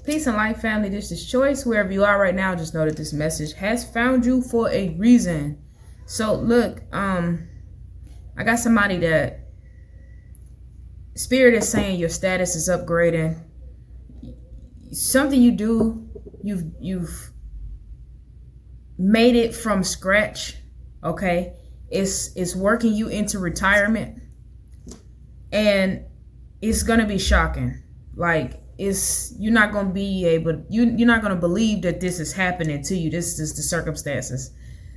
Peace and light, family. This is Choise. Wherever you are right now, just know that this message has found you for a reason. So look, I got somebody that Spirit is saying your status is upgrading. Something you do, you've made it from scratch. Okay, it's working you into retirement, and it's gonna be shocking. Like, you're not gonna be able, you're not gonna believe that this is happening to you. This is the circumstances.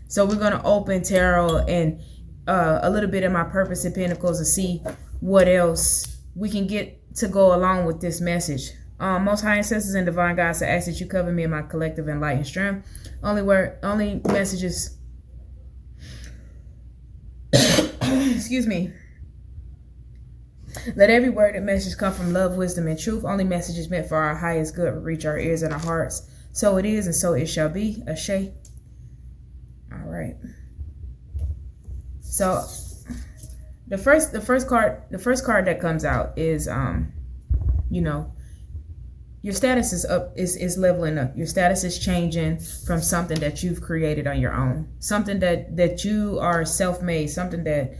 So we're gonna open tarot and a little bit of my purpose in Pentacles to see what else we can get to go along with this message. Most high ancestors and divine guides, I ask that you cover me in my collective enlightened strength. Only messages excuse me. Let every word and message come from love, wisdom, and truth. Only messages meant for our highest good will reach our ears and our hearts. So it is, and so it shall be. Ashe. All right. So the first card that comes out is your status is up, is leveling up. Your status is changing from something that you've created on your own, something that you are self-made, something that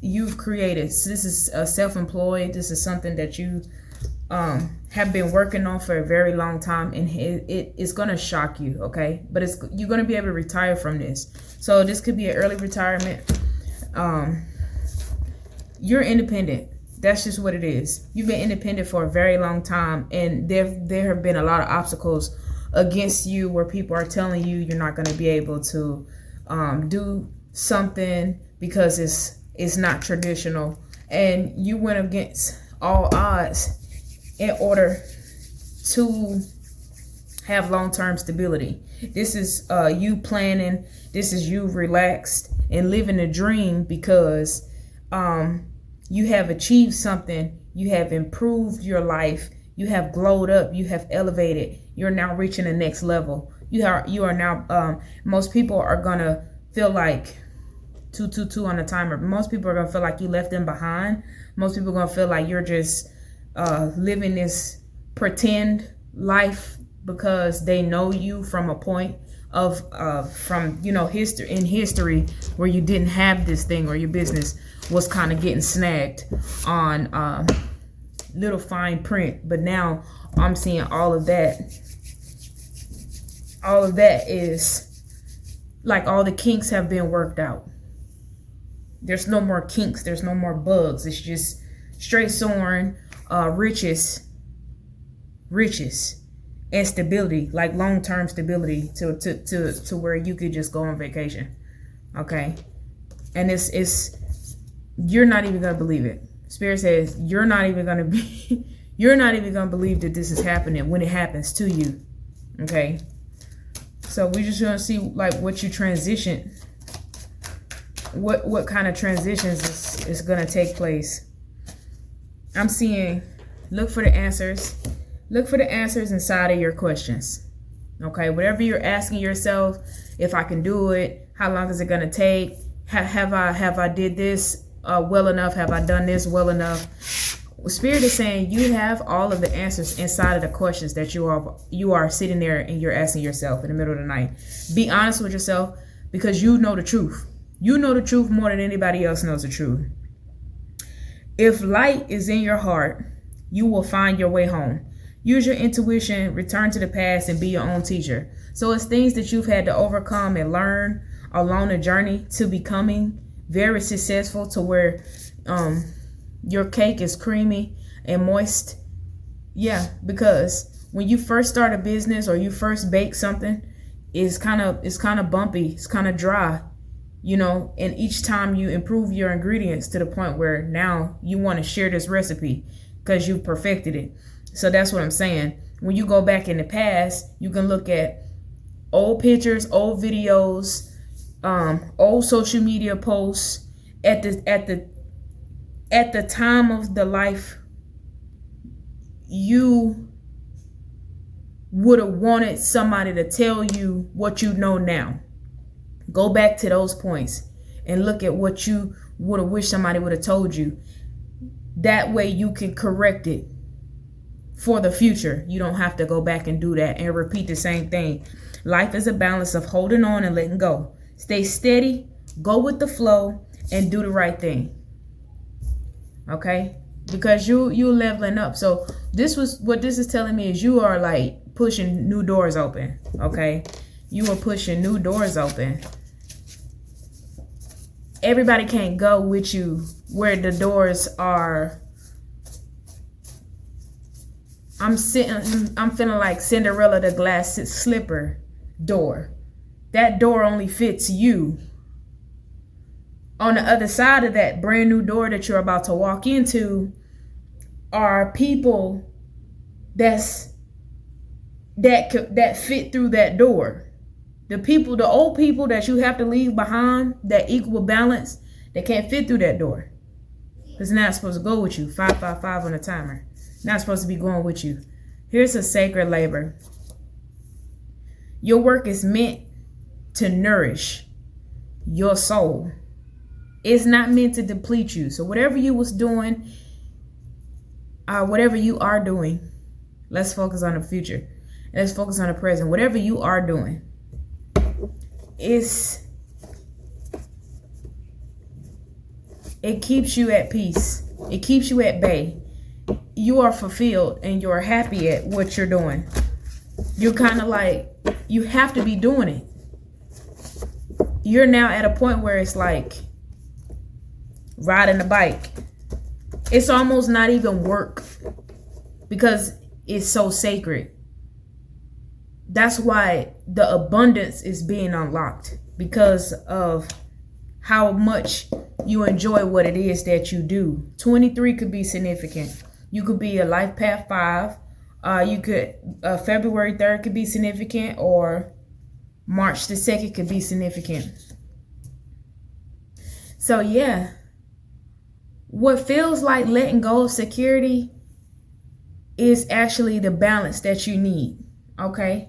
you've created. So this is self-employed. This is something that you have been working on for a very long time, and it's gonna shock you, okay? But you're gonna be able to retire from this. So this could be an early retirement. You're independent. That's just what it is. You've been independent for a very long time, and there have been a lot of obstacles against you where people are telling you you're not going to be able to do something because it's not traditional, and you went against all odds in order to have long-term stability. This is you planning. This is you relaxed and living a dream because you have achieved something. You have improved your life. You have glowed up. You have elevated. You're now reaching the next level. You are now, most people are going to feel like 222 on the timer. Most people are going to feel like you left them behind. Most people are going to feel like you're just living this pretend life because they know you from a point of from history where you didn't have this thing, or your business was kind of getting snagged on little fine print. But now I'm seeing all of that is like all the kinks have been worked out. There's no more kinks, there's no more bugs. It's just straight soaring riches and stability, like long-term stability to where you could just go on vacation. Okay. And it's you're not even gonna believe it. Spirit says you're not even gonna believe that this is happening when it happens to you. Okay. So we're just gonna see like what you transition, what kind of transitions is gonna take place. I'm seeing, look for the answers. Look for the answers inside of your questions. Okay, whatever you're asking yourself, if I can do it, how long is it gonna take? Have I did this well enough? Have I done this well enough? Spirit is saying you have all of the answers inside of the questions that you are sitting there and you're asking yourself in the middle of the night. Be honest with yourself, because you know the truth. You know the truth more than anybody else knows the truth. If light is in your heart, you will find your way home. Use your intuition, return to the past, and be your own teacher. So it's things that you've had to overcome and learn along the journey to becoming very successful, to where your cake is creamy and moist. Yeah, because when you first start a business or you first bake something, it's kind of bumpy, it's kind of dry, and each time you improve your ingredients to the point where now you want to share this recipe because you've perfected it. So that's what I'm saying. When you go back in the past, you can look at old pictures, old videos, old social media posts at the time of the life you would have wanted somebody to tell you what you know now. Go back to those points and look at what you would have wished somebody would have told you. That way you can correct it for the future. You don't have to go back and do that and repeat the same thing. Life is a balance of holding on and letting go. Stay steady, go with the flow, and do the right thing. Okay? Because you're leveling up. So this is telling me is you are like pushing new doors open. Okay? You are pushing new doors open. Everybody can't go with you where the doors are. I'm feeling like Cinderella, the glass slipper door. That door only fits you. On the other side of that brand new door that you're about to walk into are people that fit through that door. The old people that you have to leave behind, that equal balance, they can't fit through that door. It's not supposed to go with you. 555 on the timer. Not supposed to be going with you. Here's a sacred labor. Your work is meant to nourish your soul. It's not meant to deplete you. So whatever you was doing, whatever you are doing, let's focus on the future. Let's focus on the present. Whatever you are doing, it keeps you at peace. It keeps you at bay. You are fulfilled and you're happy at what you're doing. You're kind of like, you have to be doing it. You're now at a point where it's like riding a bike. It's almost not even work because it's so sacred. That's why the abundance is being unlocked, because of how much you enjoy what it is that you do. 23 could be significant. You could be a life path 5. You could February 3rd could be significant, or March the 2nd could be significant. So yeah, what feels like letting go of security is actually the balance that you need. Okay,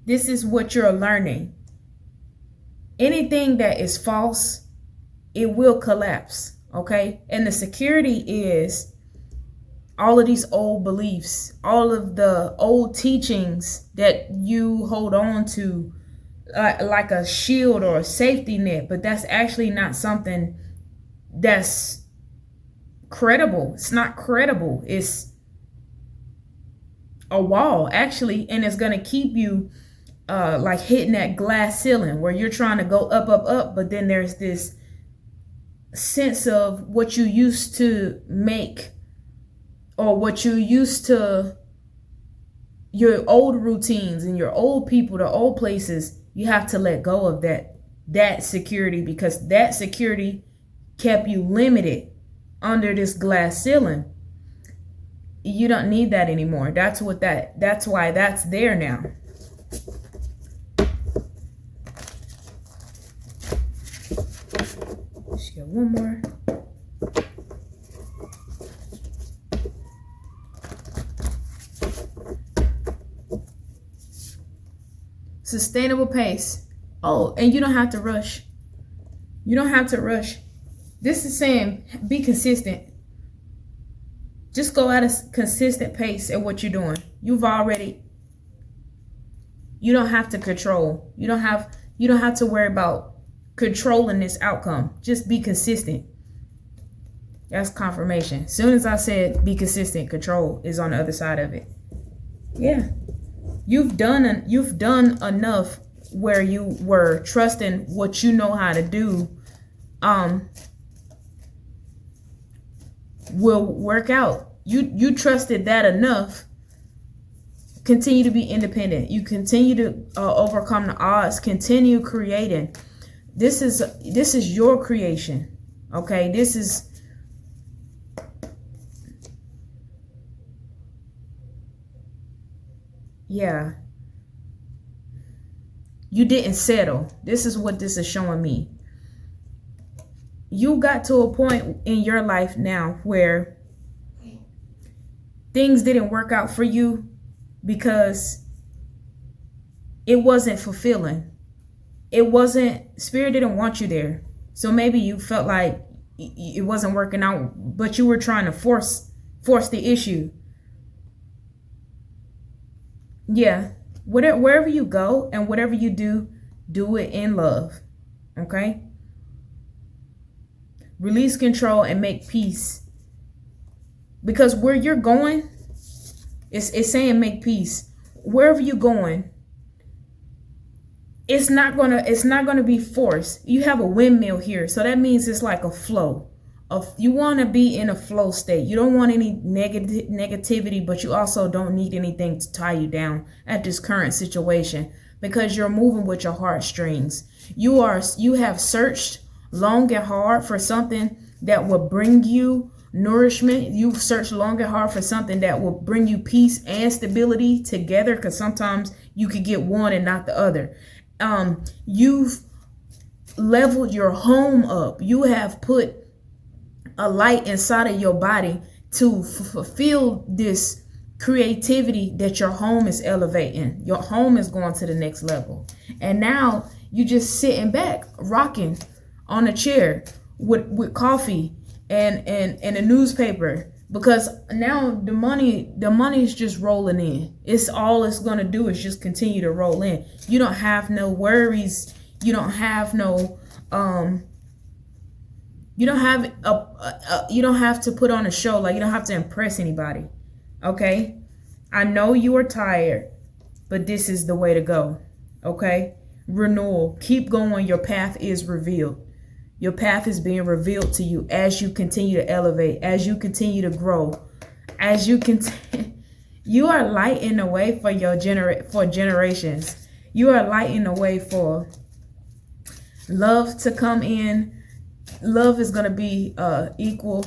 this is what you're learning. Anything that is false, it will collapse. Okay, and the security is all of these old beliefs, all of the old teachings that you hold on to like a shield or a safety net, but that's actually not something that's credible. It's not credible. It's a wall, actually, and it's going to keep you like hitting that glass ceiling where you're trying to go up, up, up, but then there's this sense of what you used to make, or what you used to, your old routines and your old people, the old places. You have to let go of that security, because that security kept you limited under this glass ceiling. You don't need that anymore. That's why that's there now. Just get one more. Sustainable pace. Oh, and you don't have to rush. You don't have to rush. This is saying be consistent. Just go at a consistent pace at what you're doing. You don't have to control. You don't have to worry about controlling this outcome. Just be consistent. That's confirmation. As soon as I said be consistent, control is on the other side of it. Yeah. You've done enough where you were trusting what you know how to do will work out. You trusted that enough. Continue to be independent. You continue to overcome the odds. Continue creating. This is your creation. Okay, this is. Yeah. You didn't settle. This is what this is showing me. You got to a point in your life now where things didn't work out for you because it wasn't fulfilling. Spirit didn't want you there. So maybe you felt like it wasn't working out, but you were trying to force the issue. Yeah, wherever you go and whatever you do, do it in love. Okay? Release control and make peace. Because where you're going, it's saying make peace. Wherever you're going, it's not gonna be forced. You have a windmill here, so that means it's like a flow. You want to be in a flow state. You don't want any negativity, but you also don't need anything to tie you down at this current situation, because you're moving with your heartstrings. You have searched long and hard for something that will bring you nourishment. You've searched long and hard for something that will bring you peace and stability together, because sometimes you could get one and not the other. You've leveled your home up. You have put a light inside of your body to fulfill this creativity that your home is elevating. Your home is going to the next level. And now you just sitting back, rocking on a chair with coffee and a newspaper, because now the money is just rolling in. It's going to do is just continue to roll in. You don't have no worries. You don't have no you don't have you don't have to put on a show. Like, you don't have to impress anybody. Okay? I know you are tired, but this is the way to go. Okay? Renewal. Keep going. Your path is revealed. Your path is being revealed to you as you continue to elevate, as you continue to grow, as you continue. You are lighting the way for for generations. You are lighting the way for love to come in. Love is going to be equal.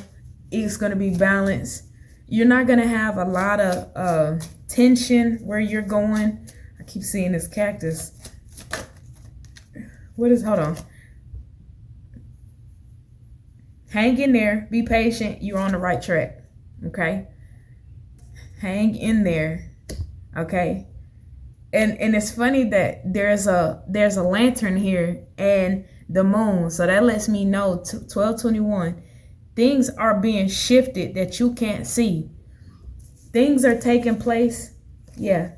It's going to be balanced. You're not going to have a lot of tension where you're going. I keep seeing this cactus. Hold on. Hang in there. Be patient. You're on the right track. Okay? Hang in there. Okay? And it's funny that there's a lantern here and the moon. So that lets me know 1221. Things are being shifted that you can't see. Things are taking place. Yeah.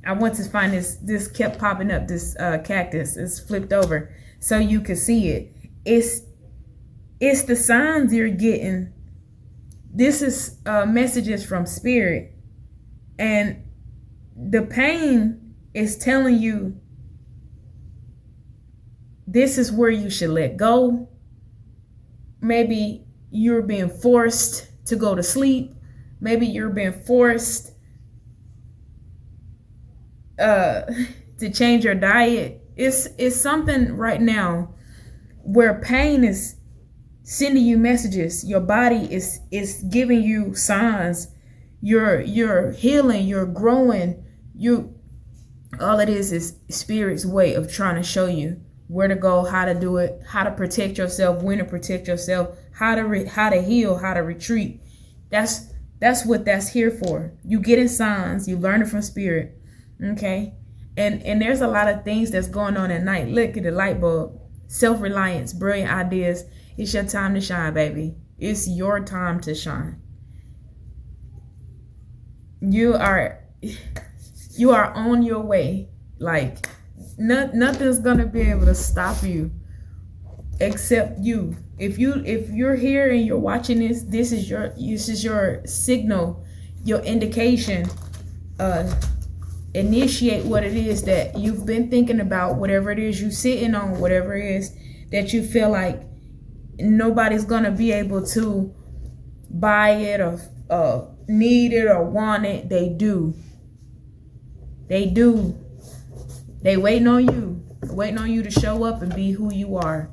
I want to find this kept popping up, this cactus. It's flipped over so you can see it. It's the signs you're getting. This is messages from spirit. And the pain is telling you this is where you should let go. Maybe you're being forced to go to sleep. Maybe you're being forced to change your diet. It's something right now where pain is sending you messages. Your body is giving you signs. You're healing. You're growing. All it is spirit's way of trying to show you where to go, how to do it, how to protect yourself, when to protect yourself, how to heal, how to retreat. That's what that's here for. You getting signs. You learn it from spirit. Okay? And there's a lot of things that's going on at night. Look at the light bulb. Self-reliance, brilliant ideas. It's your time to shine, baby. It's your time to shine. You are on your way. Like, nothing's gonna be able to stop you except you. If you're here and you're watching this, this is your signal, your indication. Initiate what it is that you've been thinking about, whatever it is you sitting on, whatever it is that you feel like nobody's gonna be able to buy it or need it or want it. They do. They waiting on you to show up and be who you are.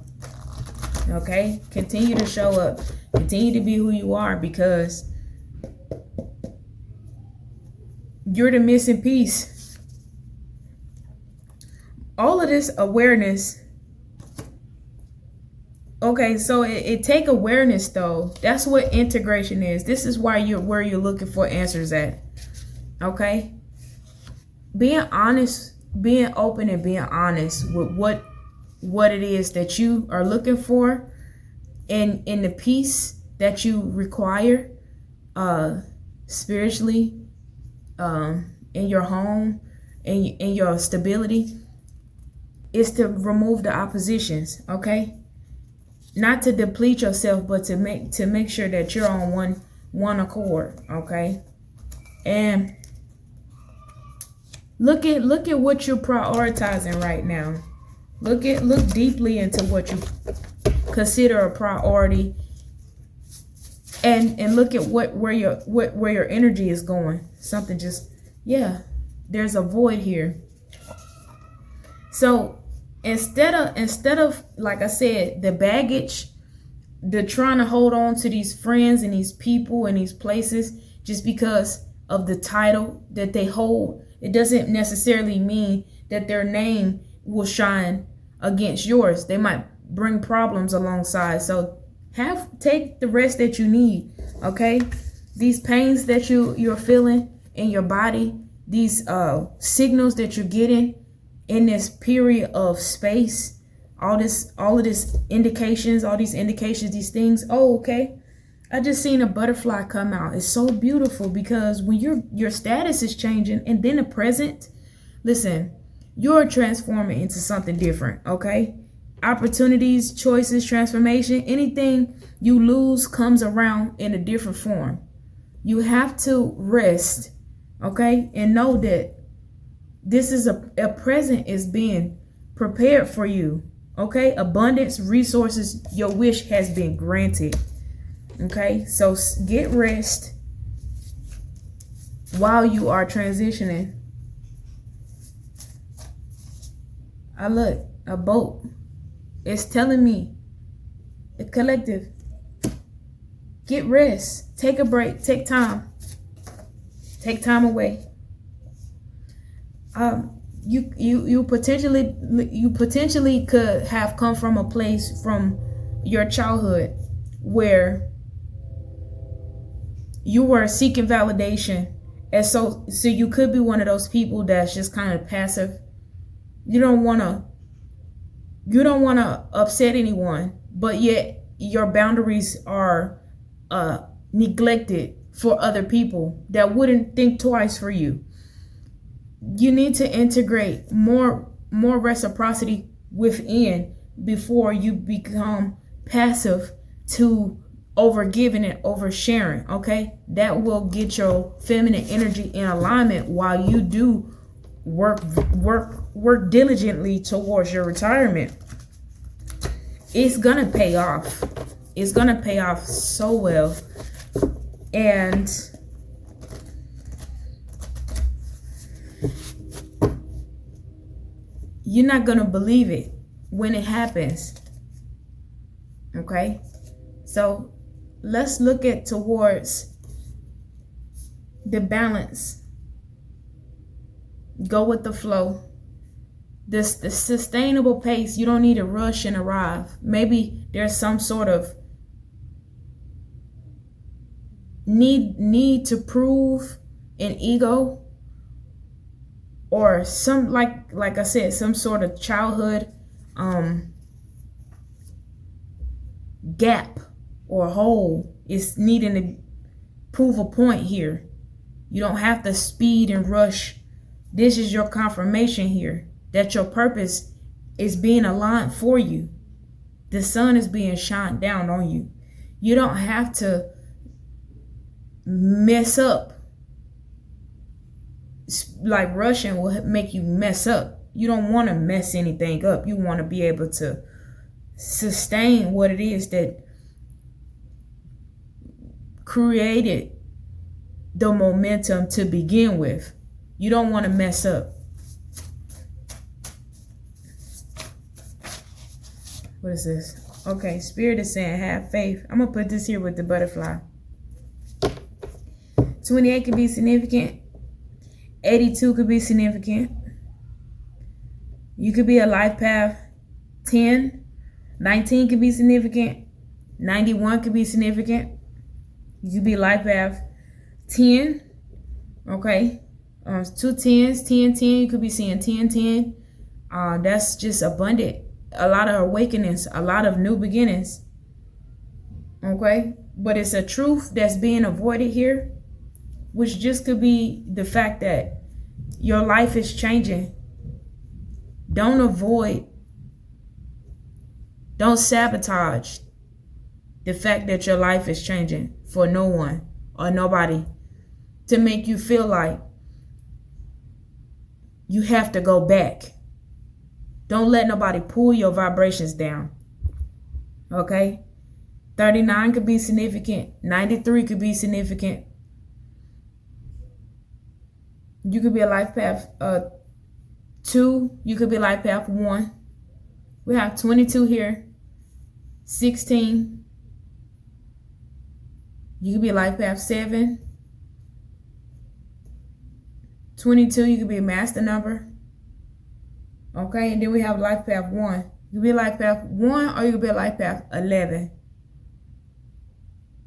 Okay? Continue to show up. Continue to be who you are, because you're the missing piece. All of this awareness. Okay, so it take awareness though. That's what integration is. This is why where you're looking for answers at. Okay? Being honest, being open and being honest with what it is that you are looking for and in the peace that you require spiritually, in your home, in your stability, is to remove the oppositions, okay? Not to deplete yourself, but to make sure that you're on one accord, okay? And look at what you're prioritizing right now. Look deeply into what you consider a priority, and look at where your energy is going. Something just, yeah, there's a void here. So instead of like I said, the baggage, the trying to hold on to these friends and these people and these places just because of the title that they hold, it doesn't necessarily mean that their name will shine against yours. They might bring problems alongside. So take the rest that you need, okay? These pains that you're feeling in your body, these signals that you're getting in this period of space, all of this indications, all these indications, these things. Oh, okay. I just seen a butterfly come out. It's so beautiful because when your status is changing and then the present, listen, you're transforming into something different, okay? Opportunities, choices, transformation, anything you lose comes around in a different form. You have to rest, okay? And know that this is a present is being prepared for you, okay? Abundance, resources, your wish has been granted, okay? So get rest while you are transitioning. I look, a boat. It's telling me, the collective, get rest, take a break, take time away. You potentially could have come from a place from your childhood where you were seeking validation, and so you could be one of those people that's just kind of passive. You don't want to upset anyone, but yet your boundaries are neglected for other people that wouldn't think twice for you. You need to integrate more reciprocity within before you become passive to overgiving and oversharing, okay? That will get your feminine energy in alignment while you do work diligently towards your retirement. It's gonna pay off. It's gonna pay off so well. And you're not gonna believe it when it happens, okay? So let's look at towards the balance. Go with the flow. The sustainable pace. You don't need to rush and arrive. Maybe there's some sort of need to prove an ego, or some like I said, some sort of childhood gap or hole is needing to prove a point here. You don't have to speed and rush. This is your confirmation here that your purpose is being aligned for you. The sun is being shined down on you. You don't have to mess up. Like rushing will make you mess up. You don't want to mess anything up. You want to be able to sustain what it is that created the momentum to begin with. You don't want to mess up. What is this? Okay, Spirit is saying have faith. I'm going to put this here with the butterfly. 28 could be significant. 82 could be significant. You could be a life path 10. 19 could be significant. 91 could be significant. You could be life path 10. Okay. 2 10s, 10 10. You could be seeing 10 10. That's just abundant. A lot of awakenings, a lot of new beginnings. Okay. But it's a truth that's being avoided here, which just could be the fact that Your life is changing. Don't avoid, don't sabotage the fact that your life is changing for no one or nobody to make you feel like you have to go back. Don't let nobody pull your vibrations down. Okay? 39 could be significant. 93 could be significant. You could be a life path 2. You could be life path 1. We have 22 here. 16. You could be life path 7. 22, you could be a master number. Okay, and then we have life path 1. You could be life path 1 or you could be life path 11.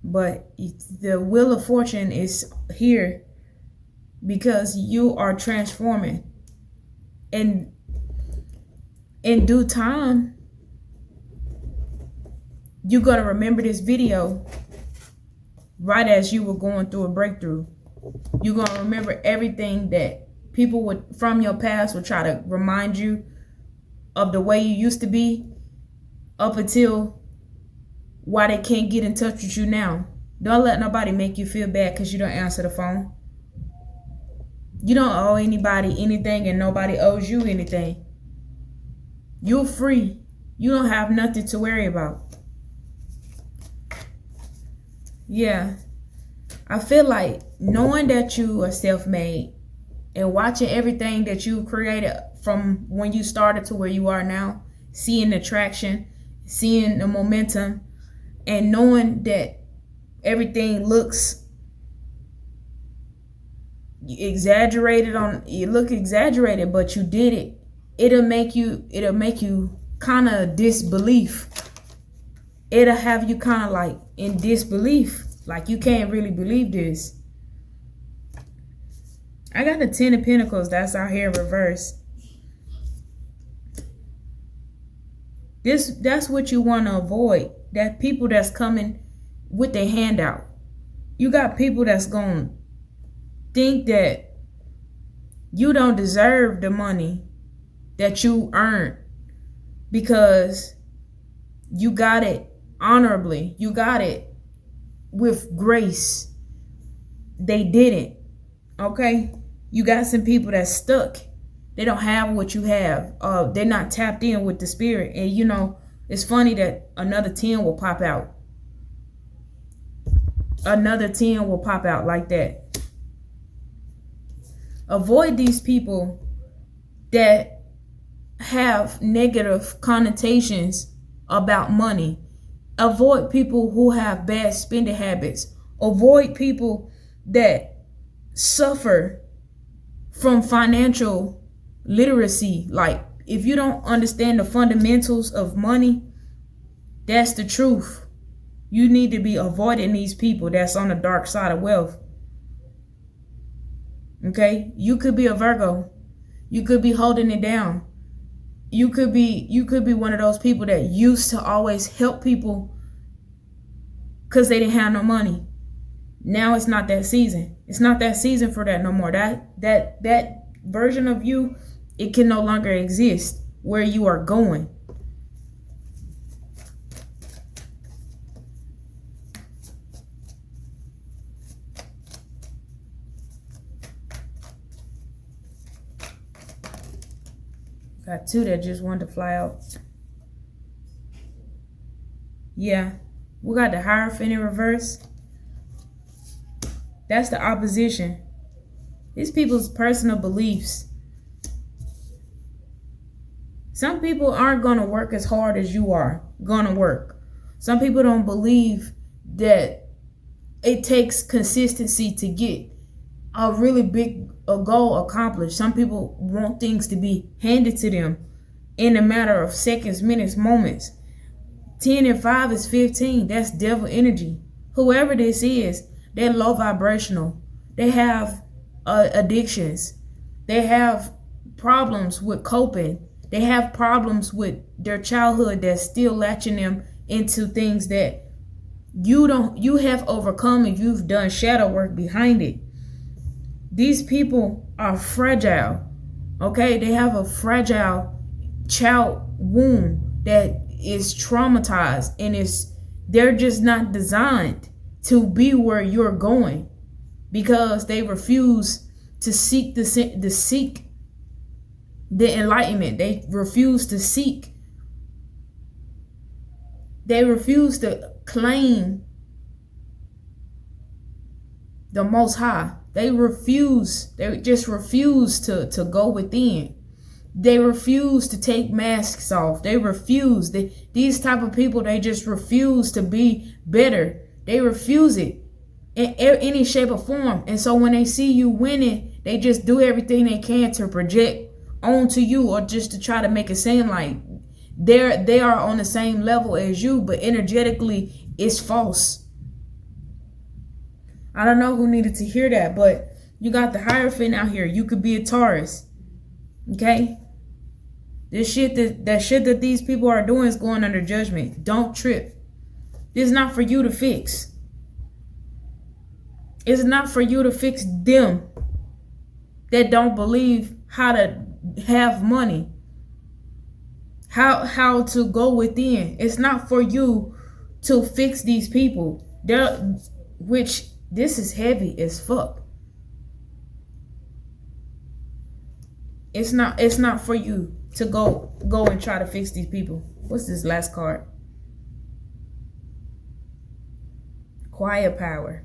But the wheel of fortune is here because you are transforming. And in due time, you're going to remember this video right as you were going through a breakthrough. You're going to remember everything that people would from your past would try to remind you of the way you used to be up until why they can't get in touch with you now. Don't let nobody make you feel bad because you don't answer the phone. You don't owe anybody anything and nobody owes you anything. You're free. You don't have nothing to worry about. Yeah. I feel like knowing that you are self-made and watching everything that you created from when you started to where you are now, seeing the traction, seeing the momentum, and knowing that everything looks exaggerated you look exaggerated, but you did it. It'll make you kind of disbelief. It'll have you kind of like in disbelief. Like you can't really believe this. I got the 10 of Pentacles that's out here in reverse. That's what you want to avoid. That people that's coming with their hand out. You got people that's going to think that you don't deserve the money that you earned because you got it honorably. You got it with grace. They didn't. Okay? You got some people that's stuck. They don't have what you have. They're not tapped in with the spirit. And you know, it's funny that another 10 will pop out. Another 10 will pop out like that. Avoid these people that have negative connotations about money. Avoid people who have bad spending habits. Avoid people that suffer from financial literacy. Like, if you don't understand the fundamentals of money, that's the truth. You need to be avoiding these people that's on the dark side of wealth. Okay? You could be a Virgo. You could be holding it down. You could be one of those people that used to always help people because they didn't have no money. Now it's not that season. It's not that season for that no more. That version of you, it can no longer exist where you are going. Got 2 that just wanted to fly out. Yeah. We got the Hierophant in reverse. That's the opposition. These people's personal beliefs. Some people aren't going to work as hard as you are going to work. Some people don't believe that it takes consistency to get a really big goal accomplished. Some people want things to be handed to them in a matter of seconds, minutes, moments. 10 and 5 is 15. That's devil energy. Whoever this is, they're low vibrational. They have addictions. They have problems with coping. They have problems with their childhood that's still latching them into things that you have overcome and you've done shadow work behind it. These people are fragile. Okay, they have a fragile child womb that is traumatized, and they're just not designed to be where you're going, because they refuse to seek the enlightenment. They refuse to claim the Most High. They just refuse to go within. They refuse to take masks off. These type of people, they just refuse to be better. They refuse it in any shape or form. And so when they see you winning, they just do everything they can to project onto you, or just to try to make it seem like they are on the same level as you, but energetically it's false. I don't know who needed to hear that, but you got the Hierophant out here. You could be a Taurus. Okay? That shit that these people are doing is going under judgment. Don't trip. This is not for you to fix. It's not for you to fix them that don't believe how to have money. How to go within. It's not for you to fix these people. This is heavy as fuck. It's not for you to go and try to fix these people. What's this last card? Quiet power.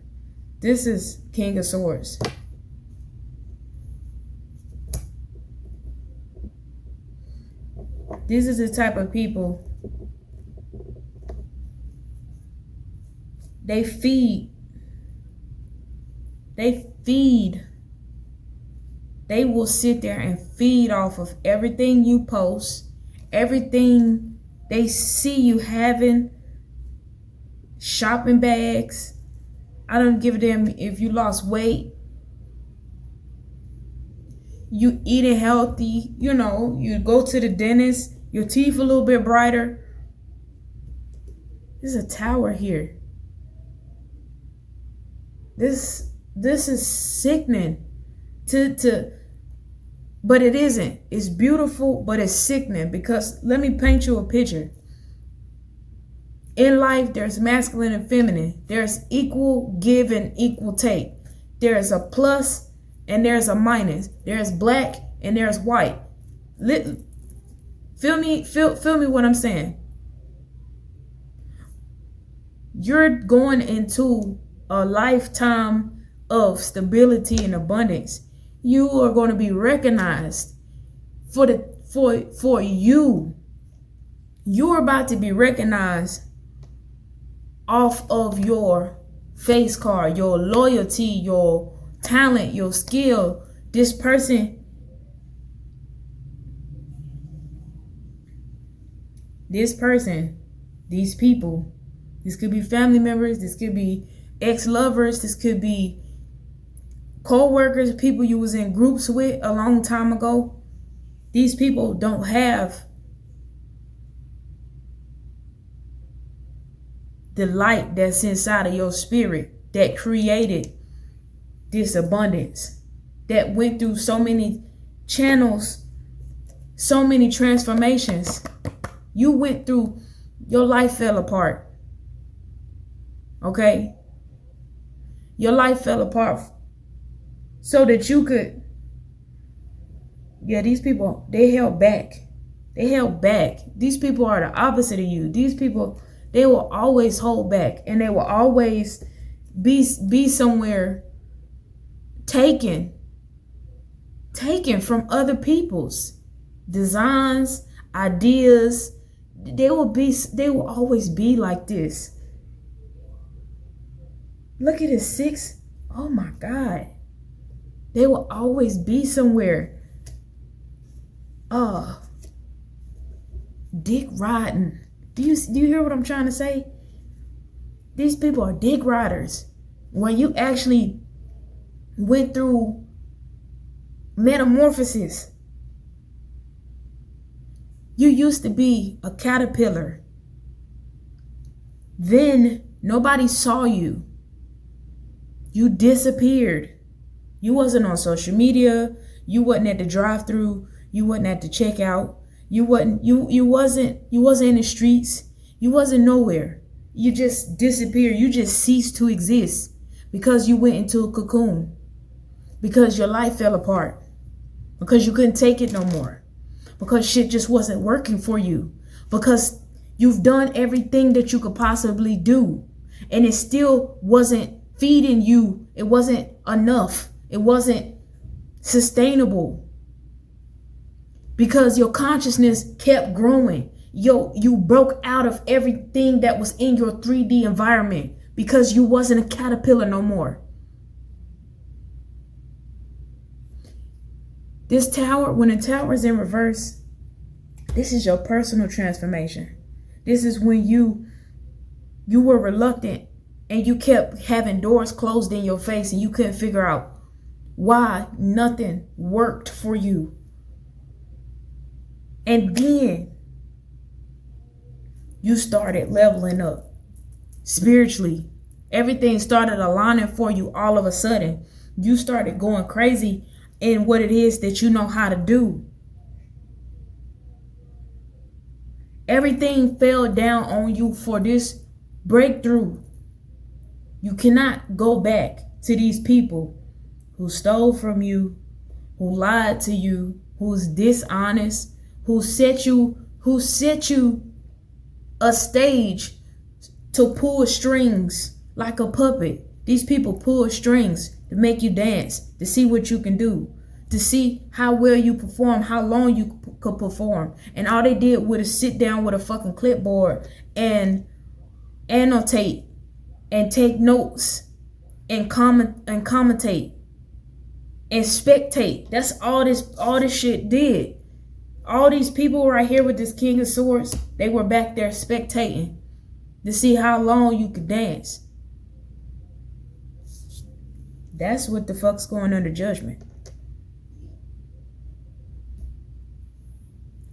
This is King of Swords. This is the type of people, they feed. They will sit there and feed off of everything you post, everything they see you having, shopping bags. I don't give a damn if you lost weight, you eating healthy, you go to the dentist, your teeth a little bit brighter. There's a tower here. This is sickening but it isn't. It's beautiful, but it's sickening, because let me paint you a picture. In life, there's masculine and feminine. There's equal give and equal take. There's a plus and there's a minus. There's black and there's white. Feel me what I'm saying? You're going into a lifetime of stability and abundance. You are going to be recognized for you. You're about to be recognized off of your face card, your loyalty, your talent, your skill. This person, these people, this could be family members, this could be ex-lovers, this could be co-workers, people you was in groups with a long time ago. These people don't have the light that's inside of your spirit that created this abundance, that went through so many channels, so many transformations. You went through, your life fell apart. Okay? Your life fell apart so that you could, these people, they held back. These people are the opposite of you. These people, they will always hold back, and they will always be somewhere taken from other people's designs, ideas. They will always be like this. Look at this 6. Oh my God. They will always be somewhere. Dick riding. Do you hear what I'm trying to say? These people are dick riders. When you actually went through metamorphosis, you used to be a caterpillar. Then nobody saw you. You disappeared. You wasn't on social media. You wasn't at the drive-thru. You wasn't at the checkout. You wasn't in the streets. You wasn't nowhere. You just disappeared. You just ceased to exist because you went into a cocoon. Because your life fell apart. Because you couldn't take it no more. Because shit just wasn't working for you. Because you've done everything that you could possibly do. And it still wasn't feeding you. It wasn't enough. It wasn't sustainable. Because your consciousness kept growing. You broke out of everything that was in your 3D environment. Because you wasn't a caterpillar no more. This tower, when a tower is in reverse, this is your personal transformation. This is when you were reluctant and you kept having doors closed in your face and you couldn't figure out why nothing worked for you. And then you started leveling up spiritually. Everything started aligning for you all of a sudden. You started going crazy in what it is that you know how to do. Everything fell down on you for this breakthrough. You cannot go back to these people who stole from you, who lied to you, who's dishonest, who set you a stage to pull strings like a puppet. These people pull strings to make you dance, to see what you can do, to see how well you perform, how long you could perform. And all they did was sit down with a fucking clipboard and annotate and take notes and commentate and spectate. That's all this shit did. All these people right here with this King of Swords, they were back there spectating to see how long you could dance. That's what the fuck's going under judgment.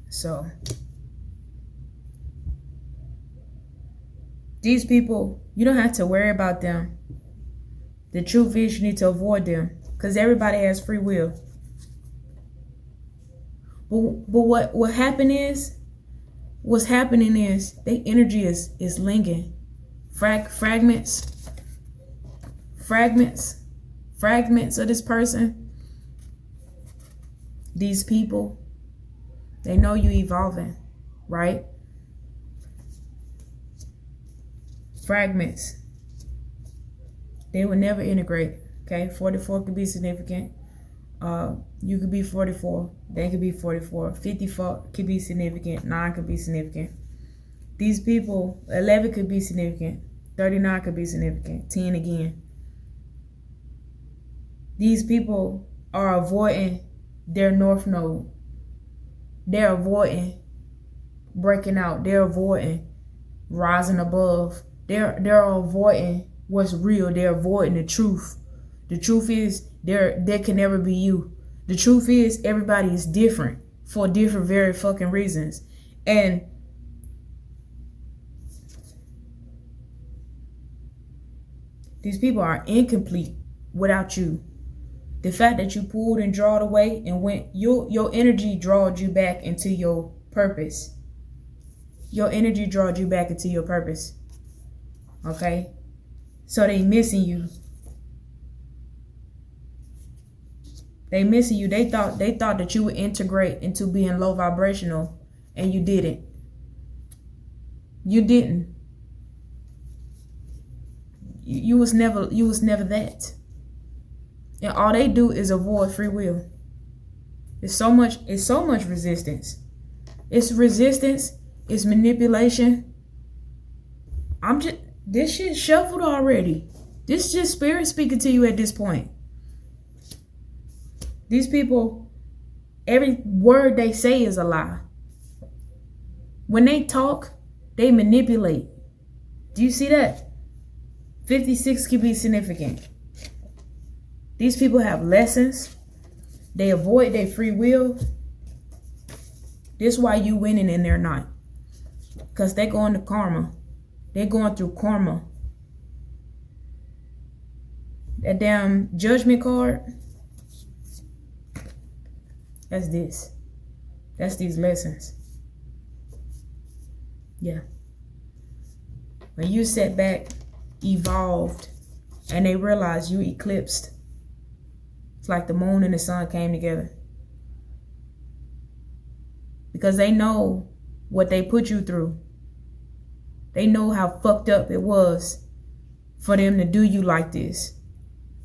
So these people, you don't have to worry about them. The truth is you need to avoid them because everybody has free will. But what's happening is their energy is lingering. Fragments of this person, these people, they know you evolving, right? Fragments. They will never integrate, okay? 44 could be significant. You could be 44. They could be 44. 54 could be significant. 9 could be significant. These people, 11 could be significant. 39 could be significant. 10 again. These people are avoiding their north node. They're avoiding breaking out. They're avoiding rising above. They're avoiding what's real. They're avoiding the truth. The truth is there can never be you. The truth is everybody is different for different very fucking reasons. And these people are incomplete without you. The fact that you pulled and drawed away and went, your energy drawed you back into your purpose. Your energy drawed you back into your purpose. Okay? So they missing you. They missing you. They thought that you would integrate into being low vibrational, and you didn't. You didn't. You was never that. And all they do is avoid free will. It's so much resistance. It's resistance, it's manipulation. This shit shuffled already. This is just spirit speaking to you at this point. These people, every word they say is a lie. When they talk, they manipulate. Do you see that? 56 can be significant. These people have lessons. They avoid their free will. This is why you winning and they're not. Because they're going to karma. They're going through karma. That damn judgment card, That's this. That's these lessons. Yeah. When you sat back, evolved, and they realized you eclipsed, it's like the moon and the sun came together. Because they know what they put you through. They know how fucked up it was for them to do you like this.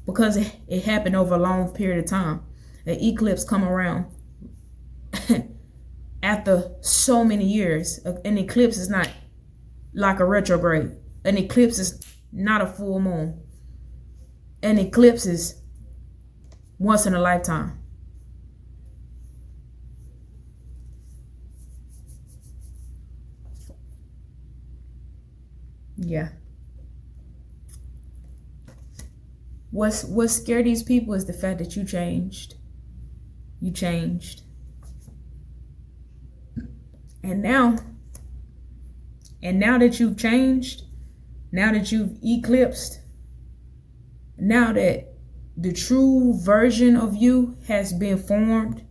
Because it happened over a long period of time. The eclipse come around after so many years. An eclipse is not like a retrograde. An eclipse is not a full moon. An eclipse is once in a lifetime. Yeah. What scared these people is the fact that you changed. You changed. And now that you've changed, now that you've eclipsed, now that the true version of you has been formed,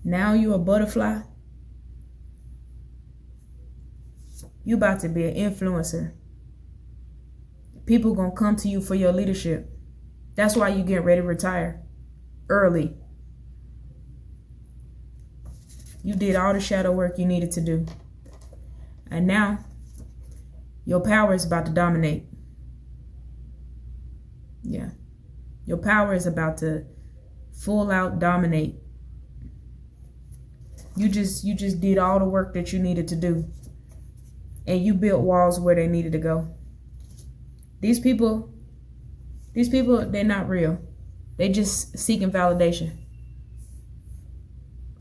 now you're a butterfly. You about to be an influencer. People gonna come to you for your leadership. That's why you get ready to retire early. You did all the shadow work you needed to do. And now your power is about to dominate. Yeah. Your power is about to full out dominate. You just did all the work that you needed to do. And you built walls where they needed to go. These people, they're not real. They just seeking validation.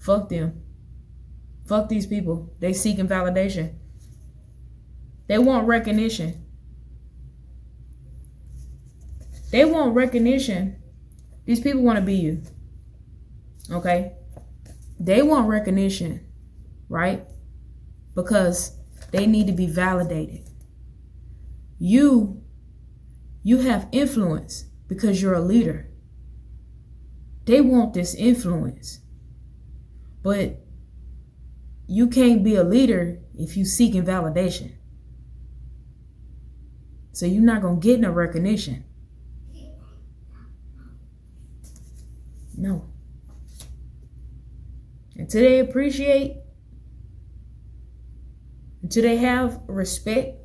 Fuck them. Fuck these people. They seeking validation. They want recognition. They want recognition. These people want to be you. Okay? They want recognition, right? Because they need to be validated. You have influence because you're a leader. They want this influence. But you can't be a leader if you seeking validation. So you're not going to get no recognition. No. Until they appreciate, until they have respect,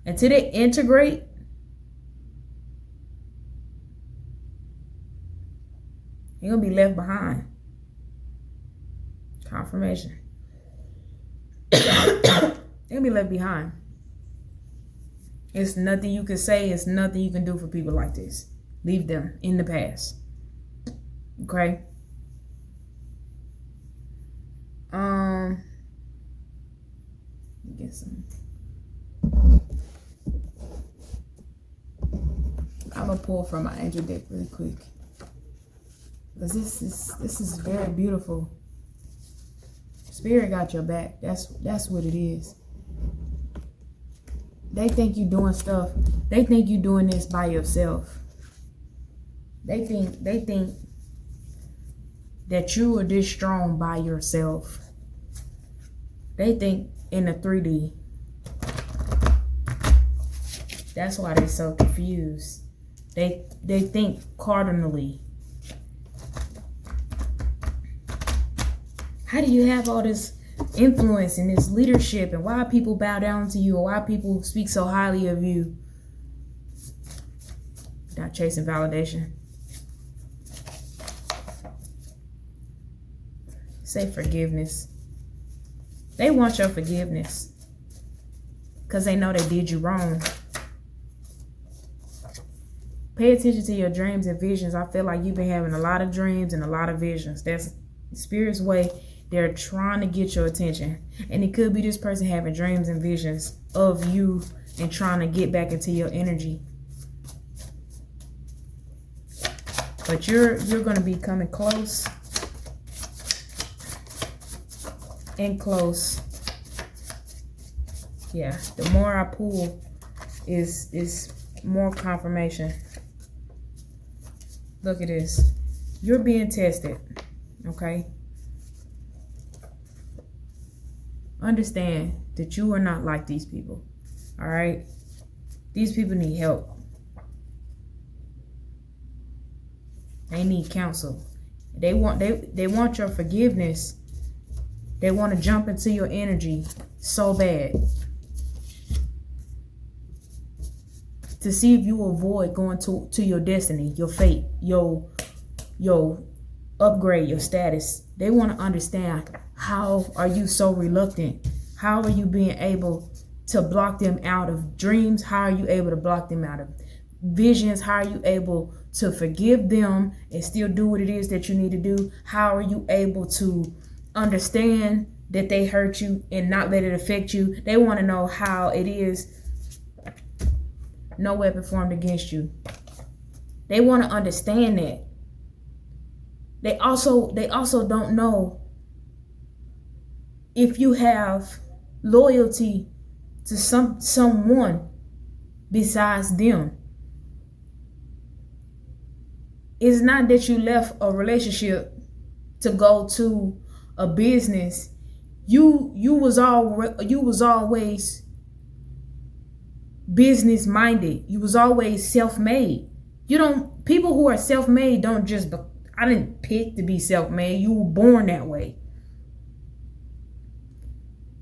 until they integrate, you're going to be left behind. Confirmation. They're going to be left behind. It's nothing you can say. It's nothing you can do for people like this. Leave them in the past. Okay? Get some. I'm gonna pull from my angel deck really quick. Because this is very beautiful. Spirit got your back. That's what it is. They think you doing stuff. They think you doing this by yourself. They think that you are this strong by yourself. They think in the 3D. That's why they're so confused. They think cardinally. How do you have all this influence and this leadership, and why people bow down to you, or why people speak so highly of you? Not chasing validation. Say forgiveness. They want your forgiveness because they know they did you wrong. Pay attention to your dreams and visions. I feel like you've been having a lot of dreams and a lot of visions. That's Spirit's way. They're trying to get your attention. And it could be this person having dreams and visions of you and trying to get back into your energy. But you're going to be coming close and close. Yeah, the more I pull is more confirmation. Look at this. You're being tested. Okay? Understand that you are not like these people. All right? These people need help. They need counsel. They want your forgiveness. They want to jump into your energy so bad to see if you avoid going to your destiny, your fate, your upgrade, your status. They want to understand, how are you so reluctant? How are you being able to block them out of dreams? How are you able to block them out of visions? How are you able to forgive them and still do what it is that you need to do? How are you able to understand that they hurt you and not let it affect you? They want to know how it is no weapon formed against you. They want to understand that. They also don't know if you have loyalty to someone besides them. It's not that you left a relationship to go to a business. You was always business minded. You was always self-made. People who are self-made don't just, I didn't pick to be self-made. You were born that way.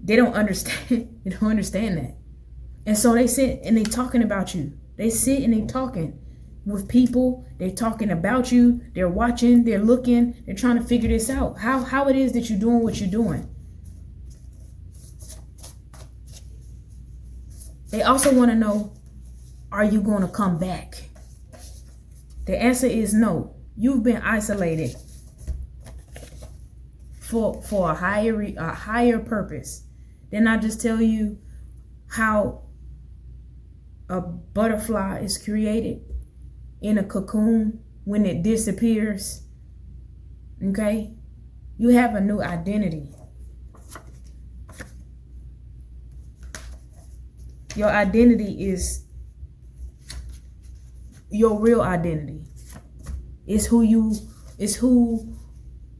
They don't understand. They don't understand that. And so they sit and they talking about you. They sit and they talking with people. They're talking about you. They're watching. They're looking. They're trying to figure this out. How it is that you're doing what you're doing. They also want to know, are you going to come back? The answer is no. You've been isolated for a higher purpose. Didn't I just tell you how a butterfly is created in a cocoon when it disappears? Okay? You have a new identity. Your identity is your real identity. It's who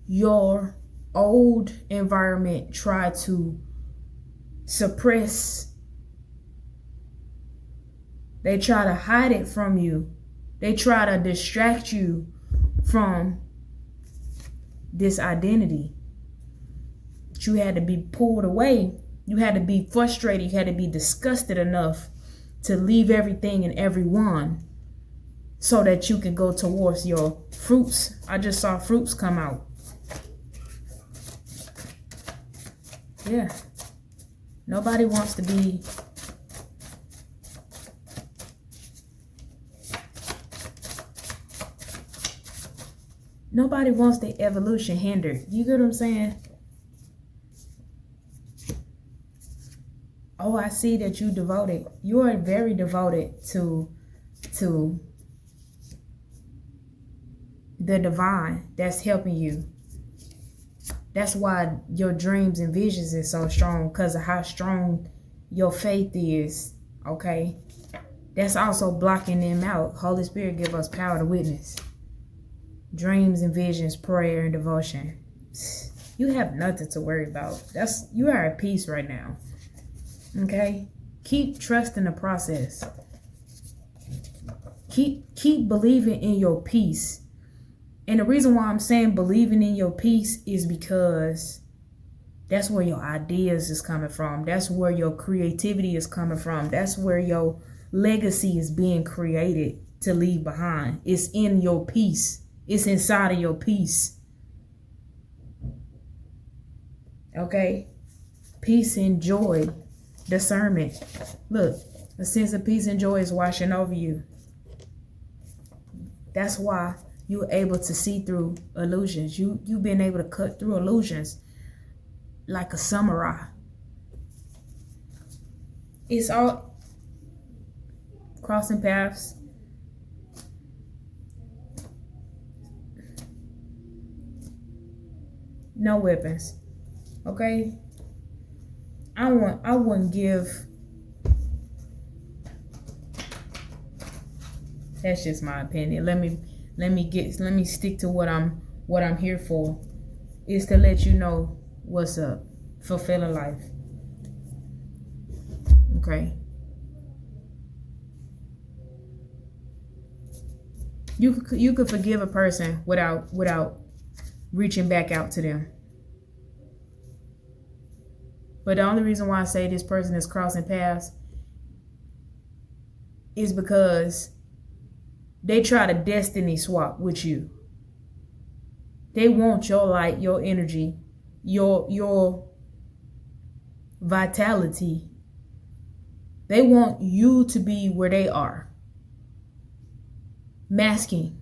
your old environment tried to suppress. They try to hide it from you. They try to distract you from this identity. But you had to be pulled away. You had to be frustrated. You had to be disgusted enough to leave everything and everyone so that you can go towards your fruits. I just saw fruits come out. Yeah. Nobody wants to be nobody wants their evolution hindered. You get what I'm saying? Oh, I see that you devoted. You are very devoted to the divine that's helping you. That's why your dreams and visions is so strong, because of how strong your faith is. Okay? That's also blocking them out. Holy Spirit give us power to witness. Dreams and visions, prayer and devotion. You have nothing to worry about. You are at peace right now. Okay? Keep trusting the process. Keep believing in your peace. And the reason why I'm saying believing in your peace is because that's where your ideas is coming from. That's where your creativity is coming from. That's where your legacy is being created to leave behind. It's in your peace. It's inside of your peace. Okay? Peace and joy. Discernment. Look, a sense of peace and joy is washing over you. That's why you're able to see through illusions. You've been able to cut through illusions like a samurai. It's all crossing paths. No weapons. Okay? I wouldn't give. That's just my opinion. let me stick to what I'm here for, is to let you know what's up. Fulfilling life. Okay. You could forgive a person without reaching back out to them. But the only reason why I say this person is crossing paths is because they try to destiny swap with you. They want your light, your energy, your vitality. They want you to be where they are. Masking.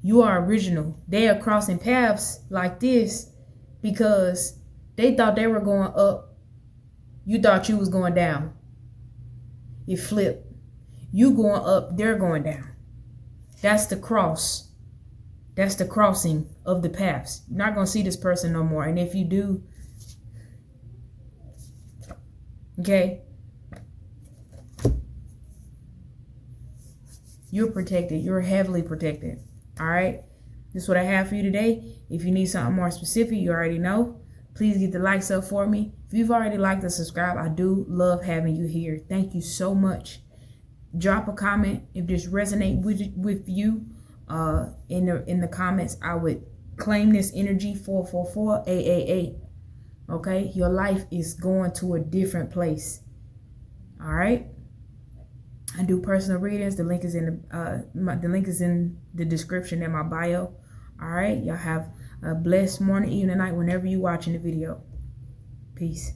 You are original. They are crossing paths like this because they thought they were going up. You thought you was going down. It flipped. You going up, they're going down. That's the cross. That's the crossing of the paths. You're not going to see this person no more. And if you do, okay, you're protected. You're heavily protected. All right. This is what I have for you today. If you need something more specific, you already know. Please get the likes up for me. If you've already liked and subscribed, I do love having you here. Thank you so much. Drop a comment if this resonates with you. In the comments, I would claim this energy 444-888. Okay, your life is going to a different place. All right. I do personal readings. The link is in the description in my bio. All right, y'all have a blessed morning, evening, night, whenever you're watching the video. Peace.